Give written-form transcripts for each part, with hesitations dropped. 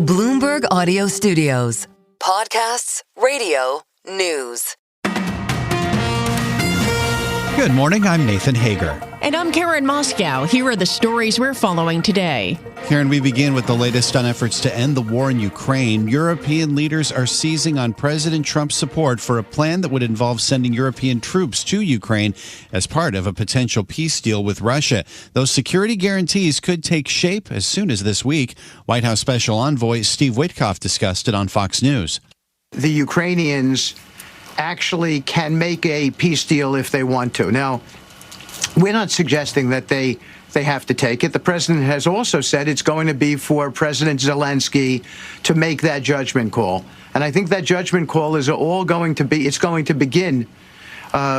Bloomberg Audio Studios. Podcasts, radio, news. Good morning, I'm Nathan Hager. And I'm Karen Moscow. Here are the stories we're following today. Karen, we begin with the latest on efforts to end the war in Ukraine. European leaders are seizing on President Trump's support for a plan that would involve sending European troops to Ukraine as part of a potential peace deal with Russia. Those security guarantees could take shape as soon as this week. White House Special Envoy Steve Witkoff discussed it on Fox News. The Ukrainians actually can make a peace deal if they want to. Now, we're not suggesting that they have to take it. The president has also said it's going to be for President Zelensky to make that judgment call. And I think that judgment call is all going to be, it's going to begin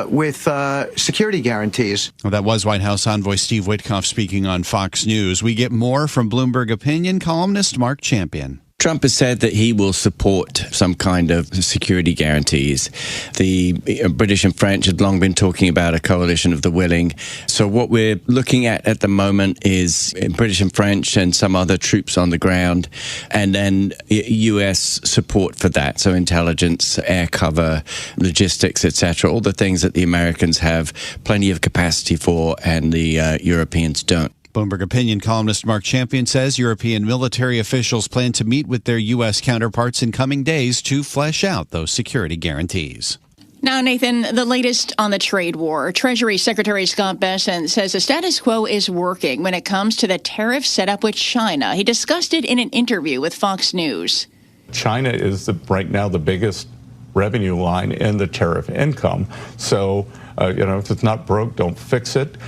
with security guarantees. Well, that was White House envoy Steve Witkoff speaking on Fox News. We get more from Bloomberg opinion columnist Mark Champion. Trump has said that he will support some kind of security guarantees. The British and French had long been talking about a coalition of the willing. So what we're looking at the moment is British and French and some other troops on the ground, and then U.S. support for that. So intelligence, air cover, logistics, etc. All the things that the Americans have plenty of capacity for and the Europeans don't. Bloomberg opinion columnist Mark Champion says European military officials plan to meet with their U.S. counterparts in coming days to flesh out those security guarantees. Now, Nathan, the latest on the trade war. Treasury Secretary Scott Bessent says the status quo is working when it comes to the tariff setup with China. He discussed it in an interview with Fox News. China is right now the biggest revenue line in the tariff income. So, if it's not broke, don't fix it.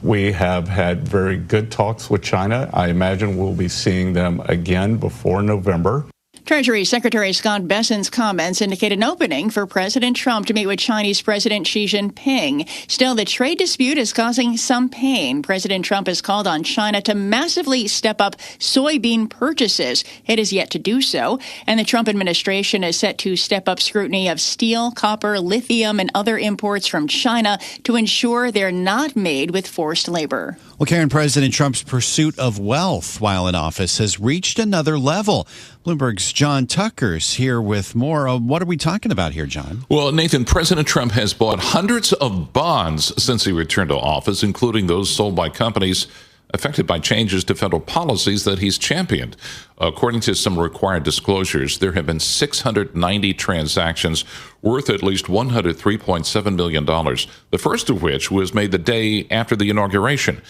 We have had very good talks with China. I imagine we'll be seeing them again before November. Treasury Secretary Scott Bessent's comments indicate an opening for President Trump to meet with Chinese President Xi Jinping. Still, the trade dispute is causing some pain. President Trump has called on China to massively step up soybean purchases. It is yet to do so. And the Trump administration is set to step up scrutiny of steel, copper, lithium, and other imports from China to ensure they're not made with forced labor. Well, Karen, President Trump's pursuit of wealth while in office has reached another level. Bloomberg's John Tucker's here with more. What are we talking about here, John? Well, Nathan, President Trump has bought hundreds of bonds since he returned to office, including those sold by companies affected by changes to federal policies that he's championed. According to some required disclosures, there have been 690 transactions worth at least $103.7 million, the first of which was made the day after the inauguration.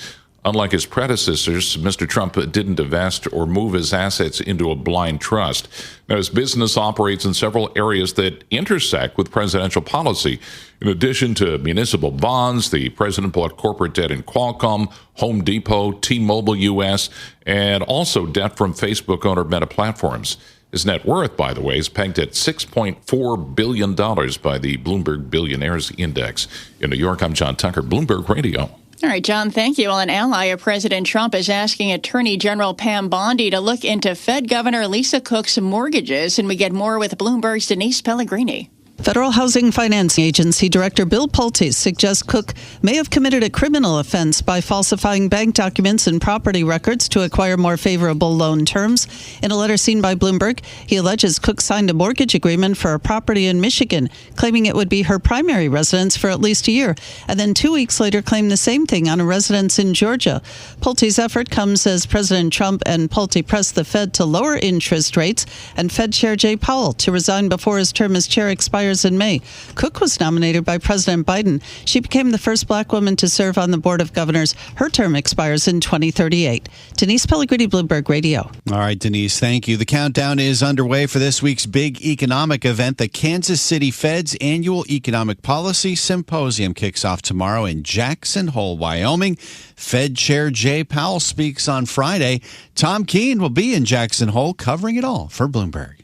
Unlike his predecessors, Mr. Trump didn't divest or move his assets into a blind trust. Now, his business operates in several areas that intersect with presidential policy. In addition to municipal bonds, the president bought corporate debt in Qualcomm, Home Depot, T-Mobile US, and also debt from Facebook owner Meta Platforms. His net worth, by the way, is pegged at $6.4 billion by the Bloomberg Billionaires Index. In New York, I'm John Tucker, Bloomberg Radio. All right, John, thank you. Well, an ally of President Trump is asking Attorney General Pam Bondi to look into Fed Governor Lisa Cook's mortgages. And we get more with Bloomberg's Denise Pellegrini. Federal Housing Finance Agency Director Bill Pulte suggests Cook may have committed a criminal offense by falsifying bank documents and property records to acquire more favorable loan terms. In a letter seen by Bloomberg, he alleges Cook signed a mortgage agreement for a property in Michigan, claiming it would be her primary residence for at least a year, and then 2 weeks later claimed the same thing on a residence in Georgia. Pulte's effort comes as President Trump and Pulte pressed the Fed to lower interest rates and Fed Chair Jay Powell to resign before his term as chair expires in May. Cook was nominated by President Biden. She became the first black woman to serve on the Board of Governors. Her term expires in 2038. Denise Pellegrini, Bloomberg Radio. All right, Denise, thank you. The countdown is underway for this week's big economic event. The Kansas City Fed's annual Economic Policy Symposium kicks off tomorrow in Jackson Hole, Wyoming. Fed Chair Jay Powell speaks on Friday. Tom Keene will be in Jackson Hole covering it all for Bloomberg.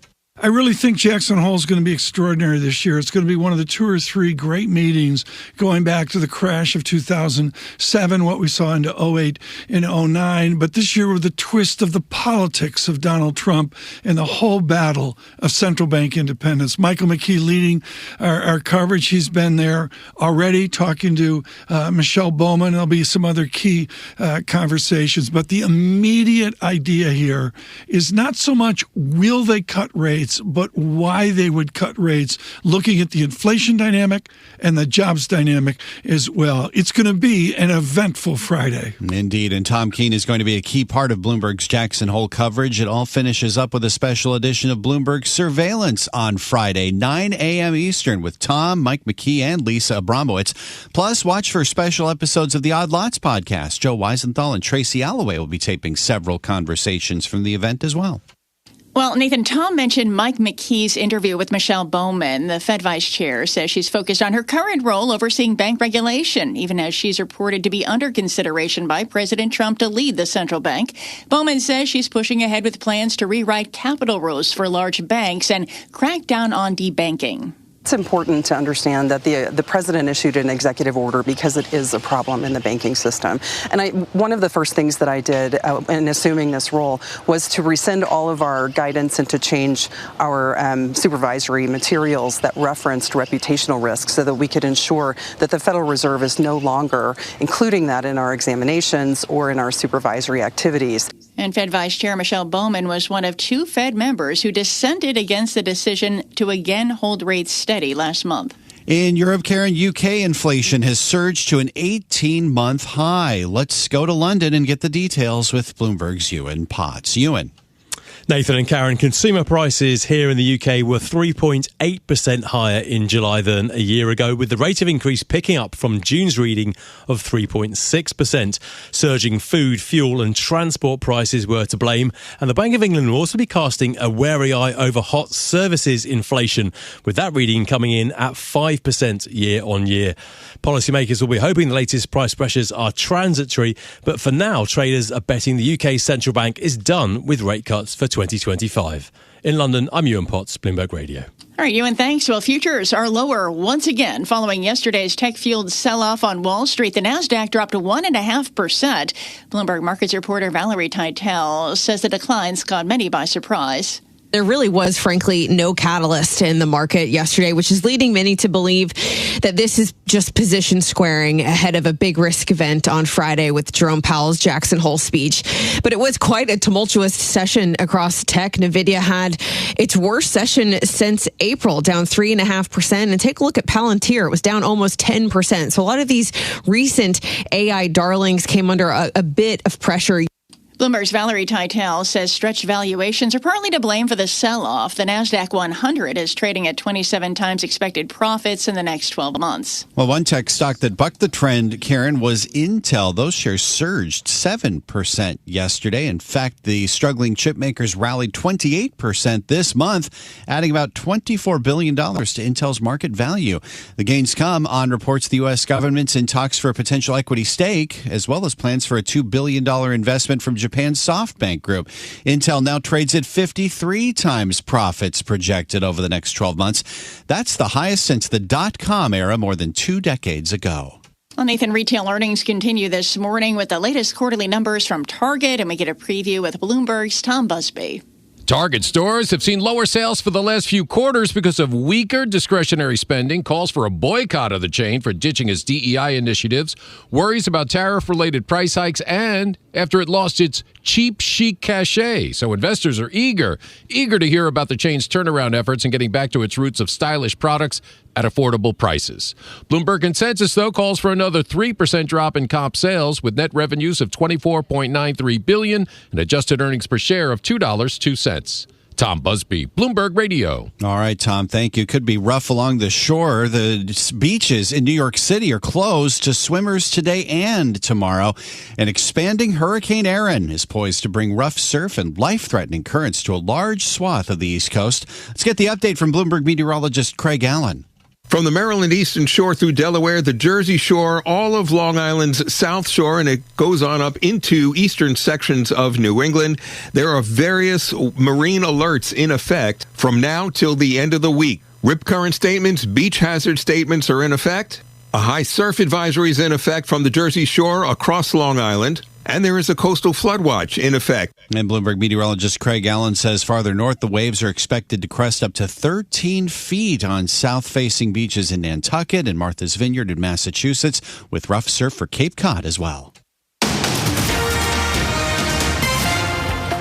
I really think Jackson Hole is going to be extraordinary this year. It's going to be one of the 2 or 3 great meetings going back to the crash of 2007, what we saw into 08 and 09. But this year with the twist of the politics of Donald Trump and the whole battle of central bank independence. Michael McKee leading our coverage. He's been there already talking to Michelle Bowman. There'll be some other key conversations. But the immediate idea here is not so much will they cut rates, but why they would cut rates, looking at the inflation dynamic and the jobs dynamic as well. It's going to be an eventful Friday. Indeed, and Tom Keene is going to be a key part of Bloomberg's Jackson Hole coverage. It all finishes up with a special edition of Bloomberg Surveillance on Friday, 9 a.m. Eastern, with Tom, Mike McKee, and Lisa Abramowitz. Plus, watch for special episodes of the Odd Lots podcast. Joe Weisenthal and Tracy Alloway will be taping several conversations from the event as well. Well, Nathan, Tom mentioned Mike McKee's interview with Michelle Bowman. The Fed vice chair says she's focused on her current role overseeing bank regulation, even as she's reported to be under consideration by President Trump to lead the central bank. Bowman says she's pushing ahead with plans to rewrite capital rules for large banks and crack down on debanking. It's important to understand that the president issued an executive order because it is a problem in the banking system. And one of the first things that I did in assuming this role was to rescind all of our guidance and to change our supervisory materials that referenced reputational risk so that we could ensure that the Federal Reserve is no longer including that in our examinations or in our supervisory activities. And Fed Vice Chair Michelle Bowman was one of 2 Fed members who dissented against the decision to again hold rates steady last month. In Europe, Karen, UK inflation has surged to an 18-month high. Let's go to London and get the details with Bloomberg's Ewan Potts. Ewan. Nathan and Karen, consumer prices here in the UK were 3.8% higher in July than a year ago, with the rate of increase picking up from June's reading of 3.6%. Surging food, fuel and transport prices were to blame, and the Bank of England will also be casting a wary eye over hot services inflation, with that reading coming in at 5% year on year. Policymakers will be hoping the latest price pressures are transitory, but for now, traders are betting the UK central bank is done with rate cuts for 2025. In London, I'm Ewan Potts, Bloomberg Radio. All right, Ewan, thanks. Well, futures are lower once again following yesterday's tech-fueled sell-off on Wall Street. The Nasdaq dropped 1.5%. Bloomberg Markets reporter Valerie Teitel says the declines caught many by surprise. There really was, frankly, no catalyst in the market yesterday, which is leading many to believe that this is just position squaring ahead of a big risk event on Friday with Jerome Powell's Jackson Hole speech. But it was quite a tumultuous session across tech. NVIDIA had its worst session since April, down 3.5%. And take a look at Palantir. It was down almost 10%. So a lot of these recent AI darlings came under a bit of pressure. Bloomberg's Valerie Teitel says stretched valuations are partly to blame for the sell-off. The Nasdaq 100 is trading at 27 times expected profits in the next 12 months. Well, one tech stock that bucked the trend, Karen, was Intel. Those shares surged 7% yesterday. In fact, the struggling chip makers rallied 28% this month, adding about $24 billion to Intel's market value. The gains come on reports the U.S. government's in talks for a potential equity stake, as well as plans for a $2 billion investment from Japan's SoftBank Group. Intel now trades at 53 times profits projected over the next 12 months. That's the highest since the dot-com era more than 2 decades ago. Well, Nathan, retail earnings continue this morning with the latest quarterly numbers from Target, and we get a preview with Bloomberg's Tom Busby. Target stores have seen lower sales for the last few quarters because of weaker discretionary spending, calls for a boycott of the chain for ditching its DEI initiatives, worries about tariff-related price hikes, and after it lost its cheap chic cachet. So investors are eager to hear about the chain's turnaround efforts and getting back to its roots of stylish products at affordable prices. Bloomberg consensus, though, calls for another 3% drop in comp sales, with net revenues of $24.93 billion and adjusted earnings per share of $2.02. Tom Busby, Bloomberg Radio. All right, Tom, thank you. Could be rough along the shore. The beaches in New York City are closed to swimmers today and tomorrow. An expanding Hurricane Erin is poised to bring rough surf and life-threatening currents to a large swath of the East Coast. Let's get the update from Bloomberg meteorologist Craig Allen. From the Maryland Eastern Shore through Delaware, the Jersey Shore, all of Long Island's South Shore, and it goes on up into eastern sections of New England. There are various marine alerts in effect from now till the end of the week. Rip current statements, beach hazard statements are in effect. A high surf advisory is in effect from the Jersey Shore across Long Island. And there is a coastal flood watch in effect. And Bloomberg meteorologist Craig Allen says farther north, the waves are expected to crest up to 13 feet on south-facing beaches in Nantucket and Martha's Vineyard in Massachusetts, with rough surf for Cape Cod as well.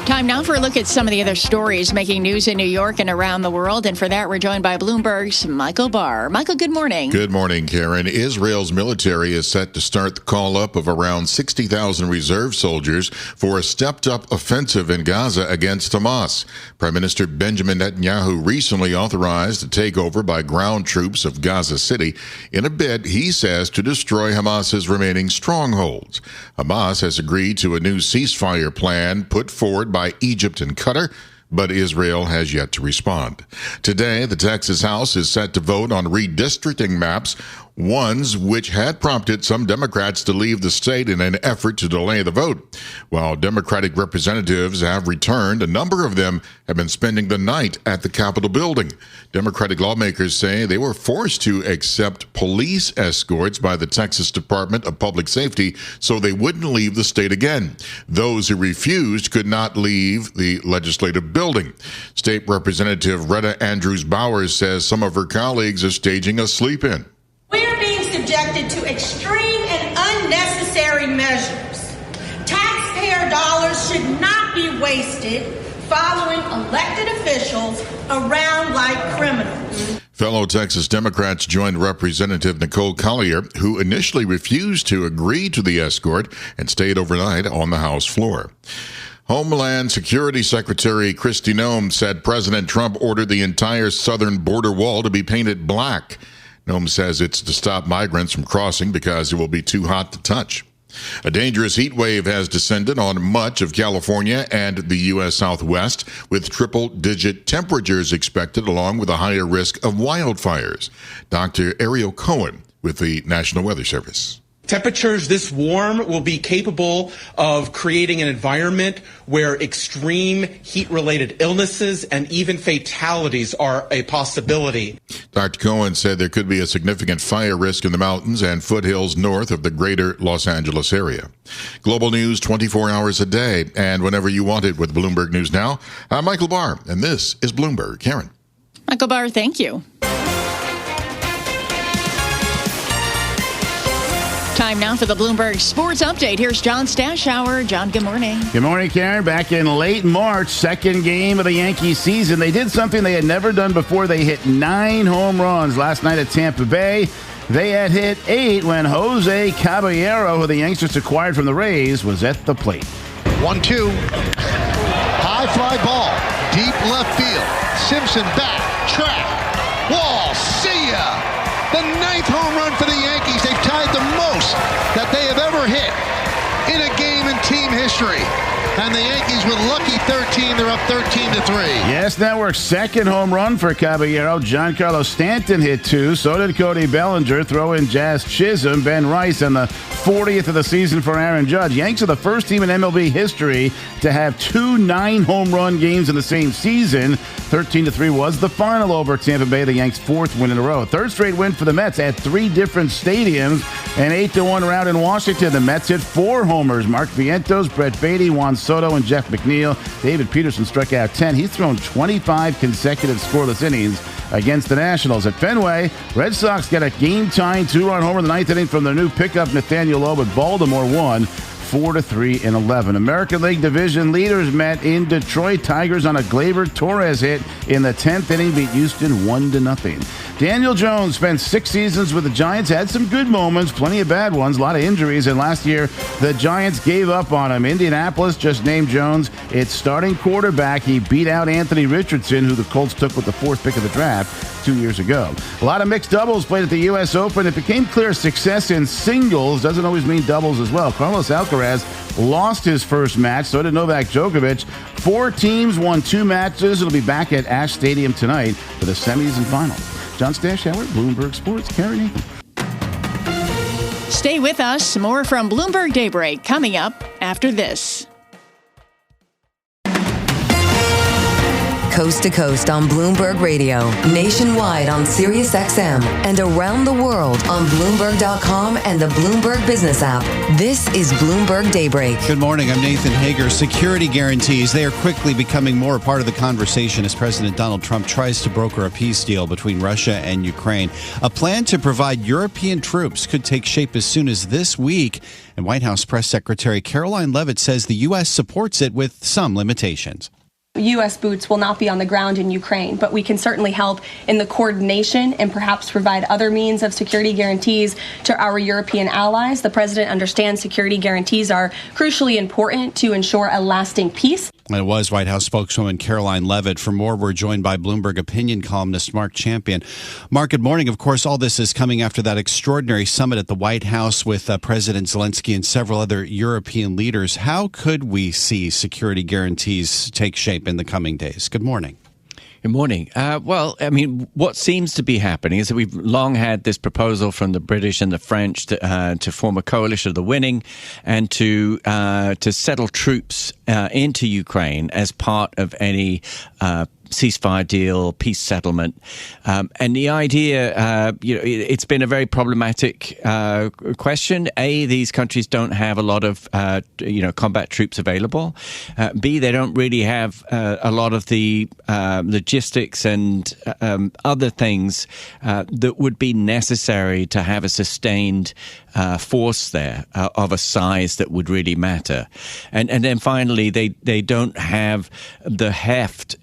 Time now for a look at some of the other stories making news in New York and around the world. And for that, we're joined by Bloomberg's Michael Barr. Michael, good morning. Good morning, Karen. Israel's military is set to start the call-up of around 60,000 reserve soldiers for a stepped-up offensive in Gaza against Hamas. Prime Minister Benjamin Netanyahu recently authorized a takeover by ground troops of Gaza City in a bid, he says, to destroy Hamas's remaining strongholds. Hamas has agreed to a new ceasefire plan put forward by Egypt and Qatar, but Israel has yet to respond. Today, the Texas House is set to vote on redistricting maps, ones which had prompted some Democrats to leave the state in an effort to delay the vote. While Democratic representatives have returned, a number of them have been spending the night at the Capitol building. Democratic lawmakers say they were forced to accept police escorts by the Texas Department of Public Safety so they wouldn't leave the state again. Those who refused could not leave the legislative building. State Representative Retta Andrews Bowers says some of her colleagues are staging a sleep-in. We are being subjected to extreme and unnecessary measures. Taxpayer dollars should not be wasted following elected officials around like criminals. Fellow Texas Democrats joined Representative Nicole Collier, who initially refused to agree to the escort and stayed overnight on the House floor. Homeland Security Secretary Kristi Noem said President Trump ordered the entire southern border wall to be painted black. Noem says it's to stop migrants from crossing because it will be too hot to touch. A dangerous heat wave has descended on much of California and the U.S. Southwest, with triple-digit temperatures expected along with a higher risk of wildfires. Dr. Ariel Cohen with the National Weather Service. Temperatures this warm will be capable of creating an environment where extreme heat-related illnesses and even fatalities are a possibility. Dr. Cohen said there could be a significant fire risk in the mountains and foothills north of the greater Los Angeles area. Global news 24 hours a day and whenever you want it with Bloomberg News Now. I'm Michael Barr, and this is Bloomberg. Karen. Michael Barr, thank you. Time now for the Bloomberg Sports Update. Here's John Stashower. John, good morning. Good morning, Karen. Back in late March, second game of the Yankees season, they did something they had never done before. They hit 9 home runs last night at Tampa Bay. They had hit 8 when Jose Caballero, who the Yankees acquired from the Rays, was at the plate. 1-2. High fly ball. Deep left field. Simpson back. Track. Wall. See ya. The 9th home run for the Yankees. They've tied the most that they have ever hit in a game in team history. And the Yankees with lucky 13, they're up 13-3. Yes, Network's second home run for Caballero. Giancarlo Stanton hit 2. So did Cody Bellinger. Throw in Jazz Chisholm, Ben Rice, and the 40th of the season for Aaron Judge. Yanks are the first team in MLB history to have 2 9-home run games in the same season. 13-3 was the final over Tampa Bay, the Yanks' 4th win in a row. Third straight win for the Mets at 3 different stadiums. An 8-1 rout in Washington. The Mets hit 4 homers. Mark Vientos, Brett Beatty, Juan Soto, and Jeff McNeil. David Peterson struck out 10. He's thrown 25 consecutive scoreless innings against the Nationals. At Fenway, Red Sox got a game-tying 2-run homer in the 9th inning from their new pickup, Nathaniel Lowe, but Baltimore won 4-3 in 11. American League Division leaders met in Detroit. Tigers on a Gleyber Torres hit in the 10th inning beat Houston 1-0. Daniel Jones spent 6 seasons with the Giants, had some good moments, plenty of bad ones, a lot of injuries, and last year the Giants gave up on him. Indianapolis just named Jones its starting quarterback. He beat out Anthony Richardson, who the Colts took with the 4th pick of the draft 2 years ago. A lot of mixed doubles played at the U.S. Open. It became clear success in singles doesn't always mean doubles as well. Carlos Alcaraz lost his first match, so did Novak Djokovic. 4 teams won 2 matches. It'll be back at Ash Stadium tonight for the semis and finals. John Stashower, Bloomberg Sports, Karen Nathan. Stay with us. More from Bloomberg Daybreak coming up after this. Coast to coast on Bloomberg Radio, nationwide on Sirius XM, and around the world on Bloomberg.com and the Bloomberg Business app. This is Bloomberg Daybreak. Good morning. I'm Nathan Hager. Security guarantees, they are quickly becoming more a part of the conversation as President Donald Trump tries to broker a peace deal between Russia and Ukraine. A plan to provide European troops could take shape as soon as this week. And White House Press Secretary Caroline Leavitt says the U.S. supports it with some limitations. U.S. boots will not be on the ground in Ukraine, but we can certainly help in the coordination and perhaps provide other means of security guarantees to our European allies. The president understands security guarantees are crucially important to ensure a lasting peace. And it was White House spokeswoman Caroline Leavitt. For more, we're joined by Bloomberg opinion columnist Mark Champion. Mark, good morning. Of course, all this is coming after that extraordinary summit at the White House with President Zelensky and several other European leaders. How could we see security guarantees take shape in the coming days? Good morning. Good morning. Well, I mean, what seems to be happening is that we've long had this proposal from the British and the French to form a coalition of the willing and to settle troops into Ukraine as part of any ceasefire deal, peace settlement. And the idea, it's been a very problematic question. A, these countries don't have a lot of, combat troops available. B, they don't really have a lot of the logistics and other things that would be necessary to have a sustained force there of a size that would really matter. And then finally, they don't have the heft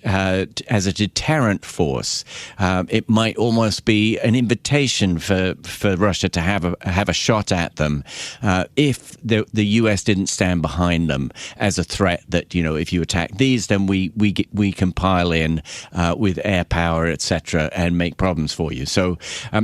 as a deterrent force. It might almost be an invitation for Russia to have a shot at them if the U.S. didn't stand behind them as a threat that, if you attack these, then we can pile in with air power, etc., and make problems for you. So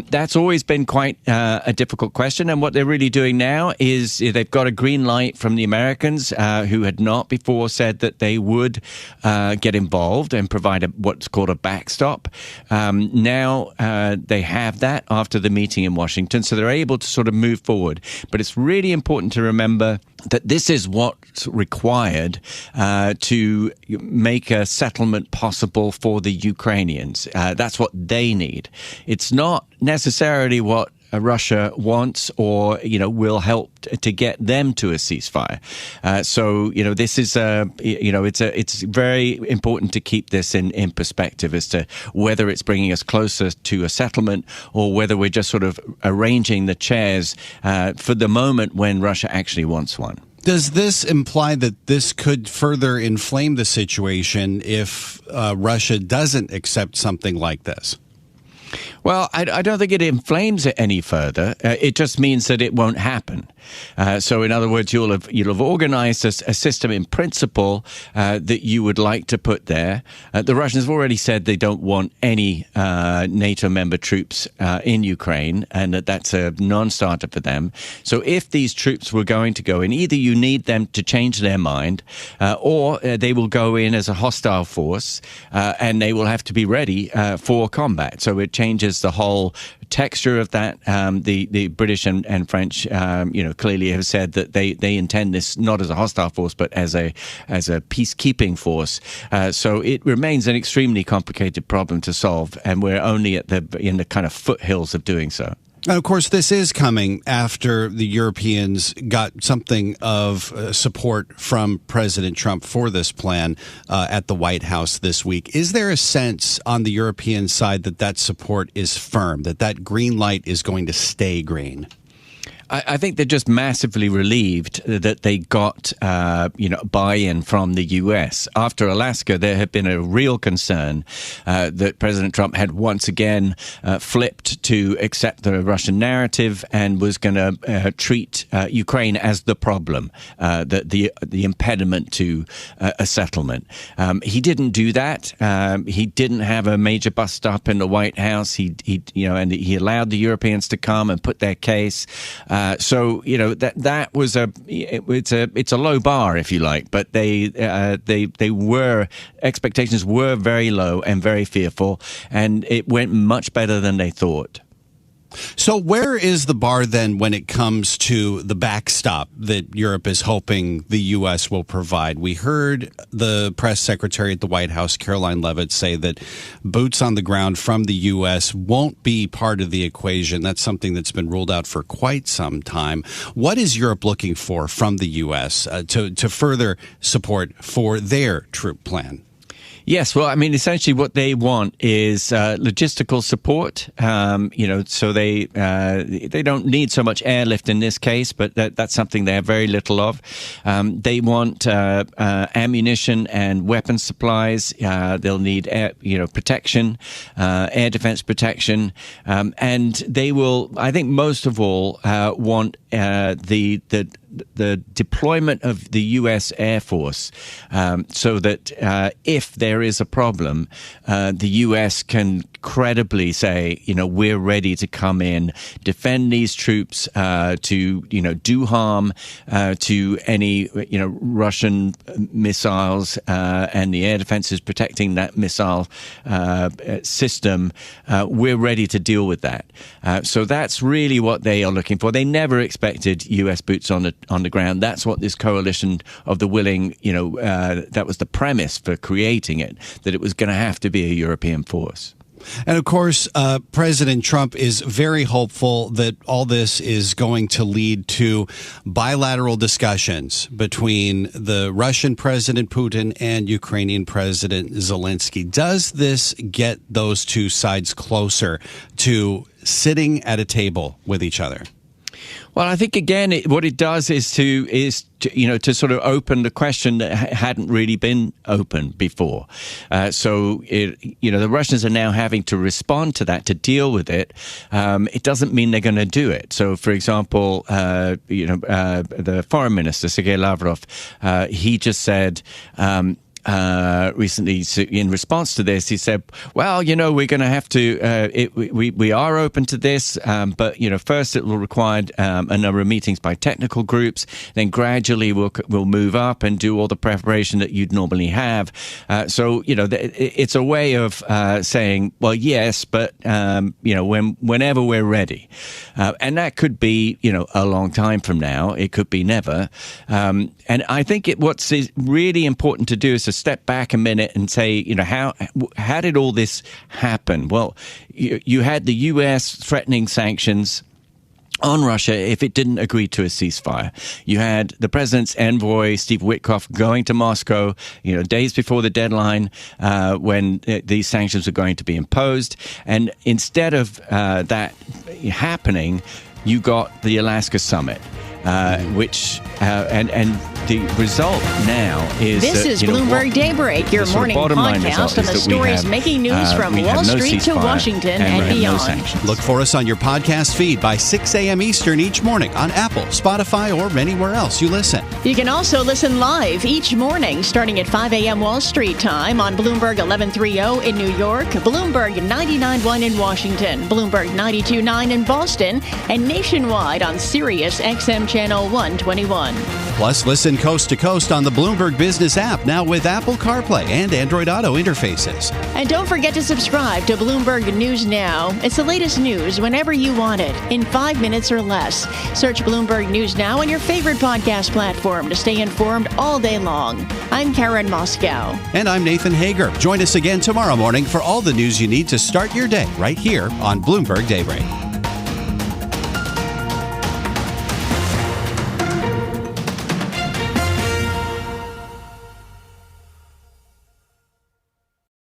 that's always been quite a difficult question. And what they're really doing now is they've got a green light from the Americans who had not before said that they would get involved and provide what's called a backstop. Now they have that after the meeting in Washington, so they're able to sort of move forward. But it's really important to remember that this is what's required to make a settlement possible for the Ukrainians. That's what they need. It's not necessarily what Russia wants or, will help to get them to a ceasefire. So, this is, it's very important to keep this in perspective as to whether it's bringing us closer to a settlement or whether we're just sort of arranging the chairs for the moment when Russia actually wants one. Does this imply that this could further inflame the situation if Russia doesn't accept something like this? Well, I don't think it inflames it any further. It just means that it won't happen. So, in other words, you'll have organized a system in principle that you would like to put there. The Russians have already said they don't want any NATO member troops in Ukraine, and that's a non-starter for them. So, if these troops were going to go in, either you need them to change their mind, or they will go in as a hostile force, and they will have to be ready for combat. So, it changes the whole texture of that. The British and French, clearly have said that they intend this not as a hostile force, but as a peacekeeping force. So it remains an extremely complicated problem to solve, and we're only in the kind of foothills of doing so. And of course, this is coming after the Europeans got something of support from President Trump for this plan at the White House this week. Is there a sense on the European side that support is firm, that green light is going to stay green? I think they're just massively relieved that they got, buy-in from the U.S. After Alaska, there had been a real concern that President Trump had once again flipped to accept the Russian narrative and was going to treat Ukraine as the problem, the impediment to a settlement. He didn't do that. He didn't have a major bust up in the White House. He allowed the Europeans to come and put their case. So that was it's a low bar, if you like, but expectations were very low and very fearful, and it went much better than they thought. So where is the bar then when it comes to the backstop that Europe is hoping the U.S. will provide? We heard the press secretary at the White House, Caroline Leavitt, say that boots on the ground from the U.S. won't be part of the equation. That's something that's been ruled out for quite some time. What is Europe looking for from the U.S. To further support for their troop plan? Yes, well, I mean, essentially what they want is logistical support. So they don't need so much airlift in this case, but that's something they have very little of. They want ammunition and weapons supplies. They'll need protection, air defense protection, and they will, I think, most of all, want the deployment of the U.S. Air Force, so that if there is a problem, the U.S. can credibly say, we're ready to come in, defend these troops, to do harm to any Russian missiles, and the air defenses protecting that missile system. We're ready to deal with that. So that's really what they are looking for. They never expected U.S. boots on the ground. That's what this coalition of the willing, that was the premise for creating it, that it was going to have to be a European force. And of course, President Trump is very hopeful that all this is going to lead to bilateral discussions between the Russian President Putin and Ukrainian President Zelensky. Does this get those two sides closer to sitting at a table with each other? Well, I think, again, what it does is to sort of open the question that hadn't really been open before. The Russians are now having to respond to that, to deal with it. It doesn't mean they're going to do it. So, for example, the foreign minister, Sergei Lavrov, he just said, recently, in response to this, he said, well, we're going to have to, we are open to this, but, first it will require a number of meetings by technical groups, then gradually we'll move up and do all the preparation that you'd normally have. It's a way of saying, well, yes, but, whenever we're ready. And that could be, a long time from now. It could be never. And I think what's really important to do is to step back a minute and say, how did all this happen? Well, you had the U.S. threatening sanctions on Russia if it didn't agree to a ceasefire. You had the president's envoy, Steve Witkoff, going to Moscow, days before the deadline when these sanctions were going to be imposed. And instead of that happening, you got the Alaska summit. Which the result now is this is Bloomberg Daybreak, your morning podcast on the stories making news from Wall Street to Washington and beyond. Look for us on your podcast feed by 6 a.m. Eastern each morning on Apple, Spotify, or anywhere else you listen. You can also listen live each morning starting at 5 a.m. Wall Street time on Bloomberg 1130 in New York, Bloomberg 99.1 in Washington, Bloomberg 92.9 in Boston, and nationwide on Sirius XM Channel 121. Plus, listen coast to coast on the Bloomberg Business app, now with Apple CarPlay and Android Auto interfaces. And don't forget to subscribe to Bloomberg News Now. It's the latest news whenever you want it, in 5 minutes or less. Search Bloomberg News Now on your favorite podcast platform to stay informed all day long. I'm Karen Moscow. And I'm Nathan Hager. Join us again tomorrow morning for all the news you need to start your day right here on Bloomberg Daybreak.